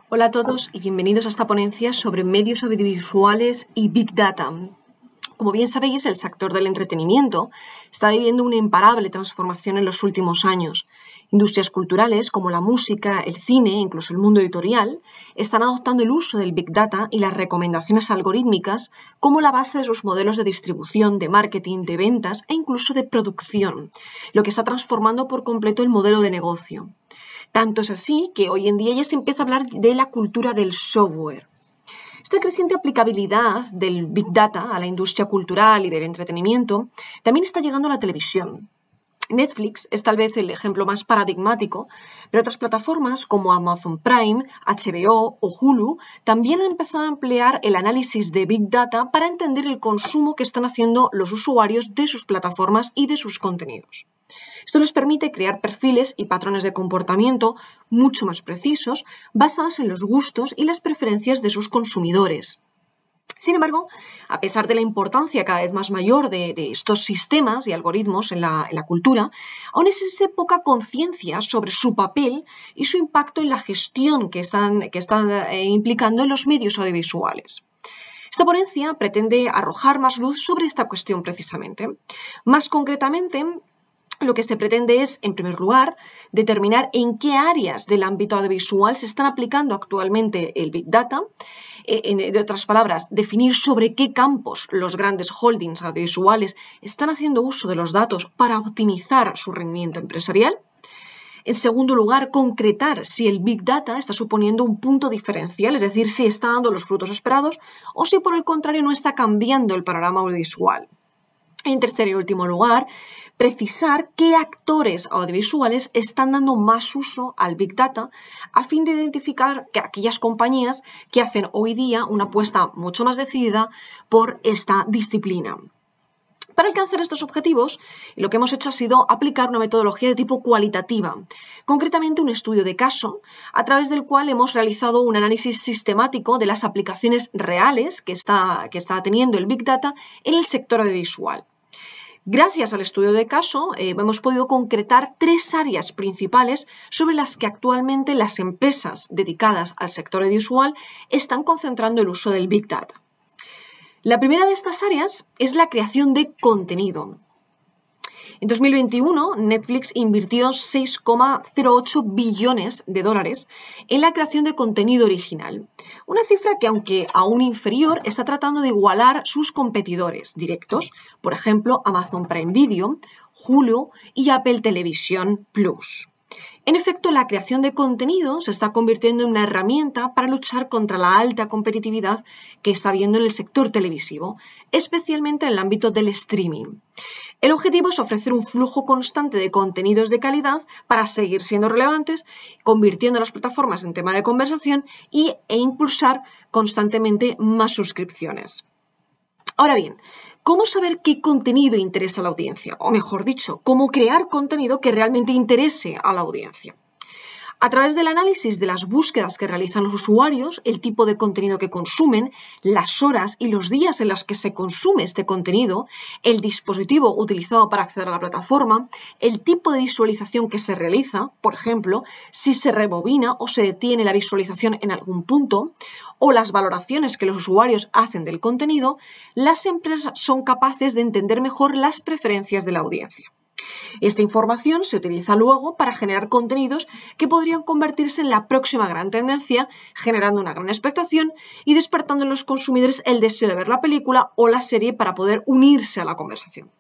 Hola a todos y bienvenidos a esta ponencia sobre medios audiovisuales y Big Data. Como bien sabéis, el sector del entretenimiento está viviendo una imparable transformación en los últimos años. Industrias culturales como la música, el cine e incluso el mundo editorial están adoptando el uso del Big Data y las recomendaciones algorítmicas como la base de sus modelos de distribución, de marketing, de ventas e incluso de producción, lo que está transformando por completo el modelo de negocio. Tanto es así que hoy en día ya se empieza a hablar de la cultura del software. Esta creciente aplicabilidad del Big Data a la industria cultural y del entretenimiento también está llegando a la televisión. Netflix es tal vez el ejemplo más paradigmático, pero otras plataformas como Amazon Prime, HBO o Hulu también han empezado a emplear el análisis de Big Data para entender el consumo que están haciendo los usuarios de sus plataformas y de sus contenidos. Esto les permite crear perfiles y patrones de comportamiento mucho más precisos, basados en los gustos y las preferencias de sus consumidores. Sin embargo, a pesar de la importancia cada vez más mayor de estos sistemas y algoritmos en la cultura, aún existe poca conciencia sobre su papel y su impacto en la gestión que están implicando en los medios audiovisuales. Esta ponencia pretende arrojar más luz sobre esta cuestión precisamente. Más concretamente, lo que se pretende es, en primer lugar, determinar en qué áreas del ámbito audiovisual se están aplicando actualmente el Big Data. De otras palabras, definir sobre qué campos los grandes holdings audiovisuales están haciendo uso de los datos para optimizar su rendimiento empresarial. En segundo lugar, concretar si el Big Data está suponiendo un punto diferencial, es decir, si está dando los frutos esperados o si por el contrario no está cambiando el panorama audiovisual. En tercer y último lugar, precisar qué actores audiovisuales están dando más uso al Big Data a fin de identificar que aquellas compañías que hacen hoy día una apuesta mucho más decidida por esta disciplina. Para alcanzar estos objetivos, lo que hemos hecho ha sido aplicar una metodología de tipo cualitativa, concretamente un estudio de caso, a través del cual hemos realizado un análisis sistemático de las aplicaciones reales que está teniendo el Big Data en el sector audiovisual. Gracias al estudio de caso, hemos podido concretar 3 áreas principales sobre las que actualmente las empresas dedicadas al sector audiovisual están concentrando el uso del Big Data. La primera de estas áreas es la creación de contenido. En 2021, Netflix invirtió $6,08 billones en la creación de contenido original, una cifra que, aunque aún inferior, está tratando de igualar sus competidores directos, por ejemplo, Amazon Prime Video, Hulu y Apple Television Plus. En efecto, la creación de contenido se está convirtiendo en una herramienta para luchar contra la alta competitividad que está habiendo en el sector televisivo, especialmente en el ámbito del streaming. El objetivo es ofrecer un flujo constante de contenidos de calidad para seguir siendo relevantes, convirtiendo a las plataformas en tema de conversación e impulsar constantemente más suscripciones. Ahora bien, ¿cómo saber qué contenido interesa a la audiencia? O mejor dicho, ¿cómo crear contenido que realmente interese a la audiencia? A través del análisis de las búsquedas que realizan los usuarios, el tipo de contenido que consumen, las horas y los días en los que se consume este contenido, el dispositivo utilizado para acceder a la plataforma, el tipo de visualización que se realiza, por ejemplo, si se rebobina o se detiene la visualización en algún punto, o las valoraciones que los usuarios hacen del contenido, las empresas son capaces de entender mejor las preferencias de la audiencia. Esta información se utiliza luego para generar contenidos que podrían convertirse en la próxima gran tendencia, generando una gran expectación y despertando en los consumidores el deseo de ver la película o la serie para poder unirse a la conversación.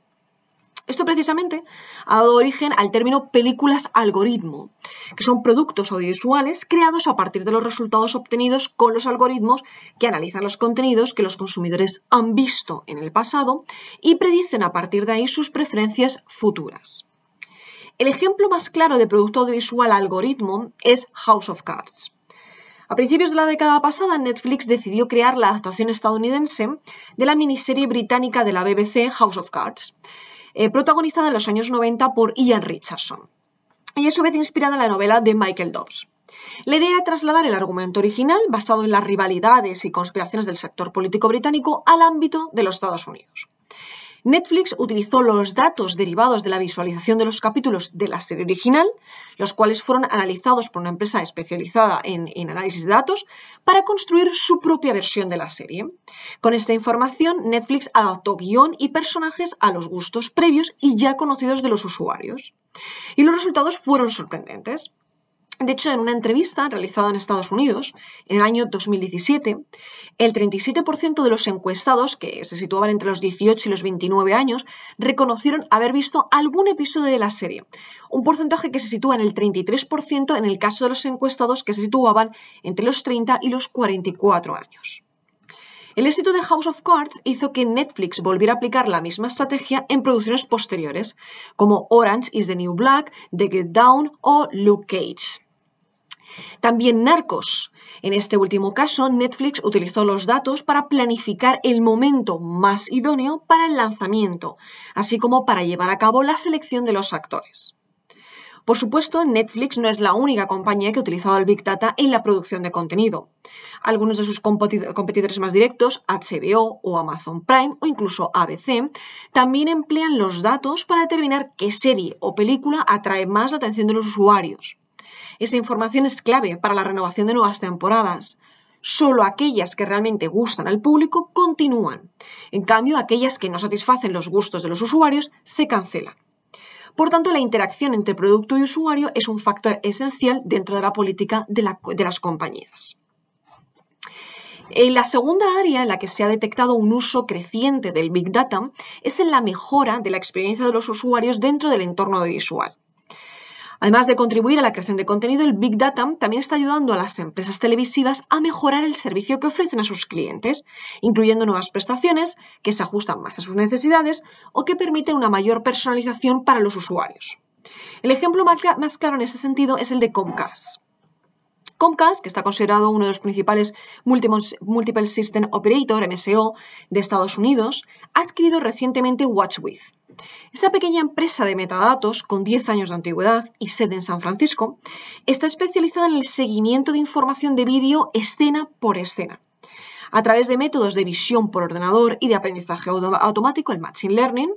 Esto precisamente ha dado origen al término películas algoritmo, que son productos audiovisuales creados a partir de los resultados obtenidos con los algoritmos que analizan los contenidos que los consumidores han visto en el pasado y predicen a partir de ahí sus preferencias futuras. El ejemplo más claro de producto audiovisual algoritmo es House of Cards. A principios de la década pasada, Netflix decidió crear la adaptación estadounidense de la miniserie británica de la BBC House of Cards, protagonizada en los años 90 por Ian Richardson, y a su vez inspirada en la novela de Michael Dobbs. La idea era trasladar el argumento original, basado en las rivalidades y conspiraciones del sector político británico, al ámbito de los Estados Unidos. Netflix utilizó los datos derivados de la visualización de los capítulos de la serie original, los cuales fueron analizados por una empresa especializada en análisis de datos, para construir su propia versión de la serie. Con esta información, Netflix adaptó guión y personajes a los gustos previos y ya conocidos de los usuarios. Y los resultados fueron sorprendentes. De hecho, en una entrevista realizada en Estados Unidos en el año 2017, el 37% de los encuestados, que se situaban entre los 18 y los 29 años, reconocieron haber visto algún episodio de la serie, un porcentaje que se sitúa en el 33% en el caso de los encuestados que se situaban entre los 30 y los 44 años. El éxito de House of Cards hizo que Netflix volviera a aplicar la misma estrategia en producciones posteriores, como Orange is the New Black, The Get Down o Luke Cage. También Narcos. En este último caso, Netflix utilizó los datos para planificar el momento más idóneo para el lanzamiento, así como para llevar a cabo la selección de los actores. Por supuesto, Netflix no es la única compañía que ha utilizado el Big Data en la producción de contenido. Algunos de sus competidores más directos, HBO o Amazon Prime o incluso ABC, también emplean los datos para determinar qué serie o película atrae más la atención de los usuarios. Esta información es clave para la renovación de nuevas temporadas. Solo aquellas que realmente gustan al público continúan. En cambio, aquellas que no satisfacen los gustos de los usuarios se cancelan. Por tanto, la interacción entre producto y usuario es un factor esencial dentro de la política de las compañías. La segunda área en la que se ha detectado un uso creciente del Big Data es en la mejora de la experiencia de los usuarios dentro del entorno audiovisual. Además de contribuir a la creación de contenido, el Big Data también está ayudando a las empresas televisivas a mejorar el servicio que ofrecen a sus clientes, incluyendo nuevas prestaciones que se ajustan más a sus necesidades o que permiten una mayor personalización para los usuarios. El ejemplo más claro en este sentido es el de Comcast. Comcast, que está considerado uno de los principales Multiple System Operator, MSO, de Estados Unidos, ha adquirido recientemente WatchWith. Esta pequeña empresa de metadatos, con 10 años de antigüedad y sede en San Francisco, está especializada en el seguimiento de información de vídeo escena por escena. A través de métodos de visión por ordenador y de aprendizaje automático, el Machine Learning,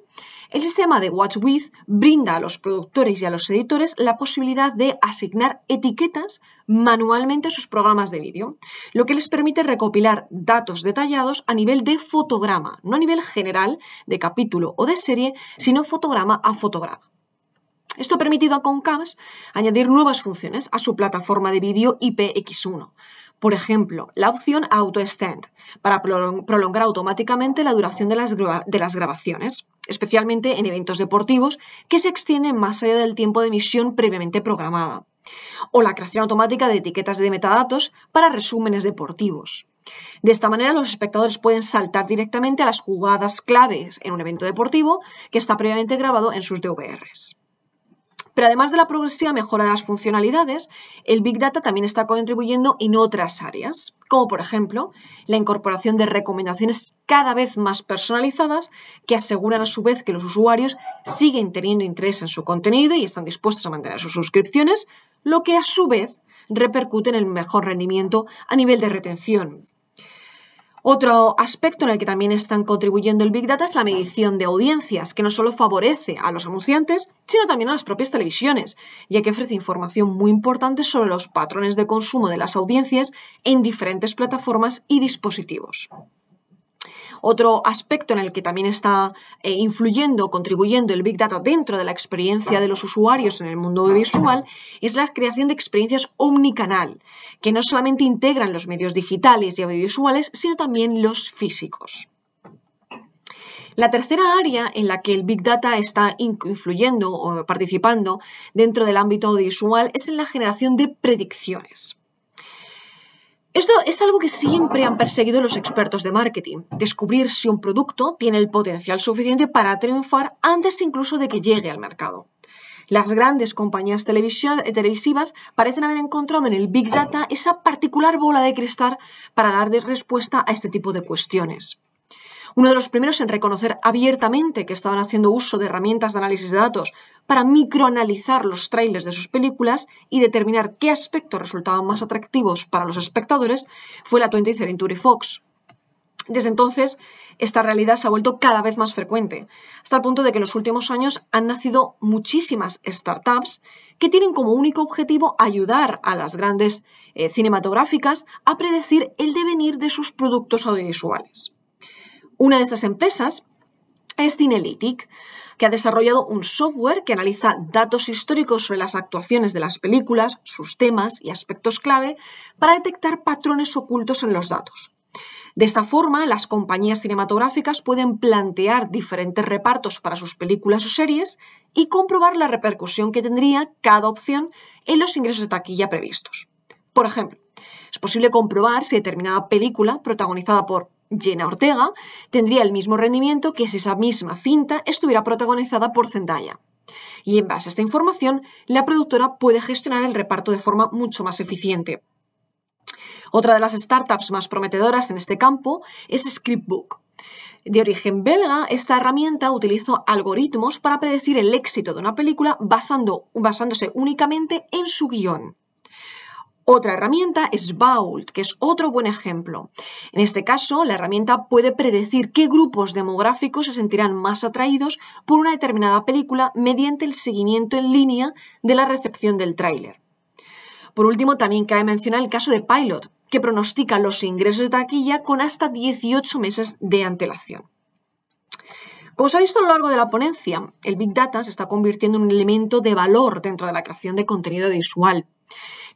el sistema de WatchWith brinda a los productores y a los editores la posibilidad de asignar etiquetas manualmente a sus programas de vídeo, lo que les permite recopilar datos detallados a nivel de fotograma, no a nivel general de capítulo o de serie, sino fotograma a fotograma. Esto ha permitido a Comcast añadir nuevas funciones a su plataforma de vídeo IPX1. Por ejemplo, la opción Auto Extend, para prolongar automáticamente la duración de las grabaciones, especialmente en eventos deportivos que se extienden más allá del tiempo de emisión previamente programada. O la creación automática de etiquetas de metadatos para resúmenes deportivos. De esta manera, los espectadores pueden saltar directamente a las jugadas claves en un evento deportivo que está previamente grabado en sus DVRs. Pero además de la progresiva mejora de las funcionalidades, el Big Data también está contribuyendo en otras áreas, como por ejemplo la incorporación de recomendaciones cada vez más personalizadas que aseguran a su vez que los usuarios siguen teniendo interés en su contenido y están dispuestos a mantener sus suscripciones, lo que a su vez repercute en el mejor rendimiento a nivel de retención. Otro aspecto en el que también están contribuyendo el Big Data es la medición de audiencias, que no solo favorece a los anunciantes, sino también a las propias televisiones, ya que ofrece información muy importante sobre los patrones de consumo de las audiencias en diferentes plataformas y dispositivos. Otro aspecto en el que también está contribuyendo el Big Data dentro de la experiencia de los usuarios en el mundo audiovisual es la creación de experiencias omnicanal, que no solamente integran los medios digitales y audiovisuales, sino también los físicos. La tercera área en la que el Big Data está influyendo o participando dentro del ámbito audiovisual es en la generación de predicciones. Esto es algo que siempre han perseguido los expertos de marketing, descubrir si un producto tiene el potencial suficiente para triunfar antes incluso de que llegue al mercado. Las grandes compañías televisivas parecen haber encontrado en el Big Data esa particular bola de cristal para dar respuesta a este tipo de cuestiones. Uno de los primeros en reconocer abiertamente que estaban haciendo uso de herramientas de análisis de datos para microanalizar los trailers de sus películas y determinar qué aspectos resultaban más atractivos para los espectadores fue la 20th Century Fox. Desde entonces, esta realidad se ha vuelto cada vez más frecuente, hasta el punto de que en los últimos años han nacido muchísimas startups que tienen como único objetivo ayudar a las grandes cinematográficas a predecir el devenir de sus productos audiovisuales. Una de estas empresas es Cinelytic, que ha desarrollado un software que analiza datos históricos sobre las actuaciones de las películas, sus temas y aspectos clave para detectar patrones ocultos en los datos. De esta forma, las compañías cinematográficas pueden plantear diferentes repartos para sus películas o series y comprobar la repercusión que tendría cada opción en los ingresos de taquilla previstos. Por ejemplo, es posible comprobar si determinada película, protagonizada por Jenna Ortega, tendría el mismo rendimiento que si esa misma cinta estuviera protagonizada por Zendaya. Y en base a esta información, la productora puede gestionar el reparto de forma mucho más eficiente. Otra de las startups más prometedoras en este campo es Scriptbook. De origen belga, esta herramienta utiliza algoritmos para predecir el éxito de una película basándose únicamente en su guión. Otra herramienta es Vault, que es otro buen ejemplo. En este caso, la herramienta puede predecir qué grupos demográficos se sentirán más atraídos por una determinada película mediante el seguimiento en línea de la recepción del tráiler. Por último, también cabe mencionar el caso de Pilot, que pronostica los ingresos de taquilla con hasta 18 meses de antelación. Como se ha visto a lo largo de la ponencia, el Big Data se está convirtiendo en un elemento de valor dentro de la creación de contenido visual.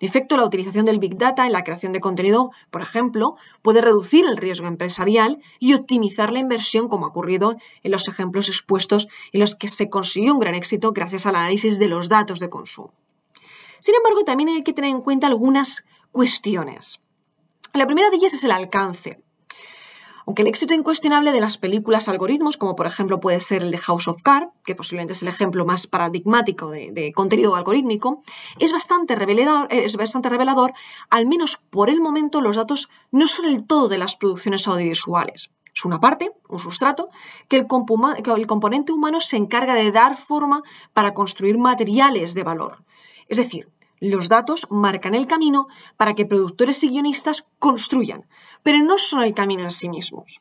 En efecto, la utilización del Big Data en la creación de contenido, por ejemplo, puede reducir el riesgo empresarial y optimizar la inversión, como ha ocurrido en los ejemplos expuestos en los que se consiguió un gran éxito gracias al análisis de los datos de consumo. Sin embargo, también hay que tener en cuenta algunas cuestiones. La primera de ellas es el alcance. Aunque el éxito incuestionable de las películas algoritmos, como por ejemplo puede ser el de House of Cards, que posiblemente es el ejemplo más paradigmático de contenido algorítmico, es bastante revelador, al menos por el momento los datos no son el todo de las producciones audiovisuales. Es una parte, un sustrato, que el componente humano se encarga de dar forma para construir materiales de valor. Es decir, los datos marcan el camino para que productores y guionistas construyan, pero no son el camino en sí mismos.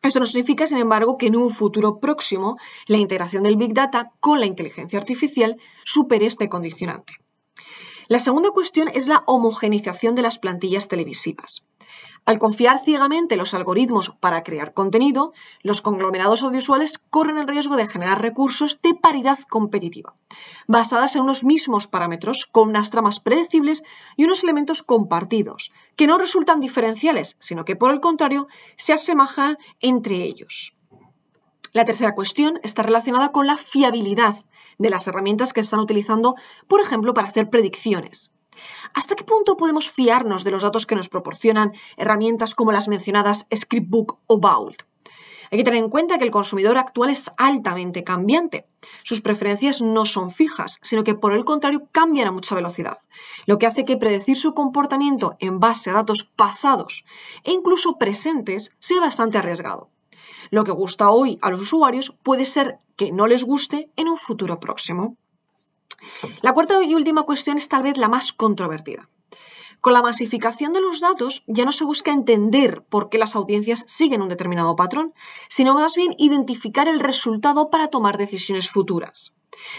Esto no significa, sin embargo, que en un futuro próximo la integración del Big Data con la inteligencia artificial supere este condicionante. La segunda cuestión es la homogeneización de las plantillas televisivas. Al confiar ciegamente en los algoritmos para crear contenido, los conglomerados audiovisuales corren el riesgo de generar recursos de paridad competitiva, basadas en unos mismos parámetros, con unas tramas predecibles y unos elementos compartidos, que no resultan diferenciales, sino que por el contrario se asemejan entre ellos. La tercera cuestión está relacionada con la fiabilidad de las herramientas que están utilizando, por ejemplo, para hacer predicciones. ¿Hasta qué punto podemos fiarnos de los datos que nos proporcionan herramientas como las mencionadas Scriptbook o Vault? Hay que tener en cuenta que el consumidor actual es altamente cambiante. Sus preferencias no son fijas, sino que por el contrario cambian a mucha velocidad, lo que hace que predecir su comportamiento en base a datos pasados e incluso presentes sea bastante arriesgado. Lo que gusta hoy a los usuarios puede ser que no les guste en un futuro próximo. La cuarta y última cuestión es tal vez la más controvertida. Con la masificación de los datos ya no se busca entender por qué las audiencias siguen un determinado patrón, sino más bien identificar el resultado para tomar decisiones futuras.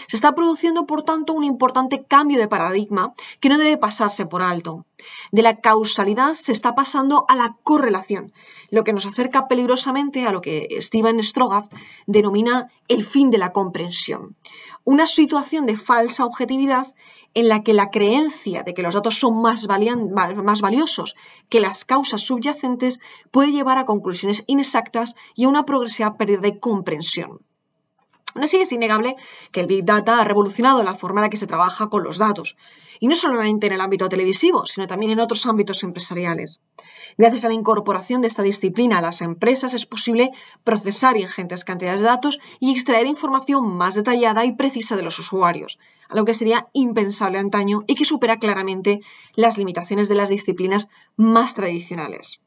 Se está produciendo, por tanto, un importante cambio de paradigma que no debe pasarse por alto. De la causalidad se está pasando a la correlación, lo que nos acerca peligrosamente a lo que Steven Strogatz denomina el fin de la comprensión. Una situación de falsa objetividad en la que la creencia de que los datos son más valiosos que las causas subyacentes puede llevar a conclusiones inexactas y a una progresiva pérdida de comprensión. Aún así, es innegable que el Big Data ha revolucionado la forma en la que se trabaja con los datos, y no solamente en el ámbito televisivo, sino también en otros ámbitos empresariales. Gracias a la incorporación de esta disciplina a las empresas es posible procesar ingentes cantidades de datos y extraer información más detallada y precisa de los usuarios, algo que sería impensable antaño y que supera claramente las limitaciones de las disciplinas más tradicionales.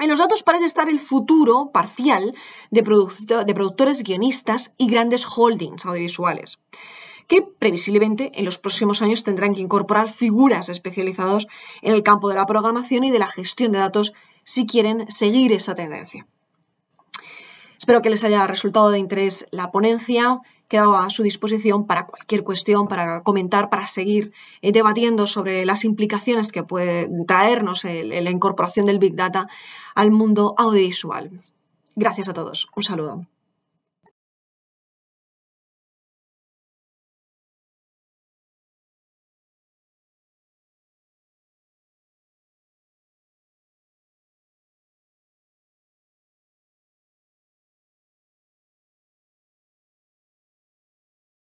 En los datos parece estar el futuro parcial de productores, guionistas y grandes holdings audiovisuales, que previsiblemente en los próximos años tendrán que incorporar figuras especializadas en el campo de la programación y de la gestión de datos si quieren seguir esa tendencia. Espero que les haya resultado de interés la ponencia. Quedo a su disposición para cualquier cuestión, para comentar, para seguir debatiendo sobre las implicaciones que puede traernos la incorporación del Big Data al mundo audiovisual. Gracias a todos. Un saludo.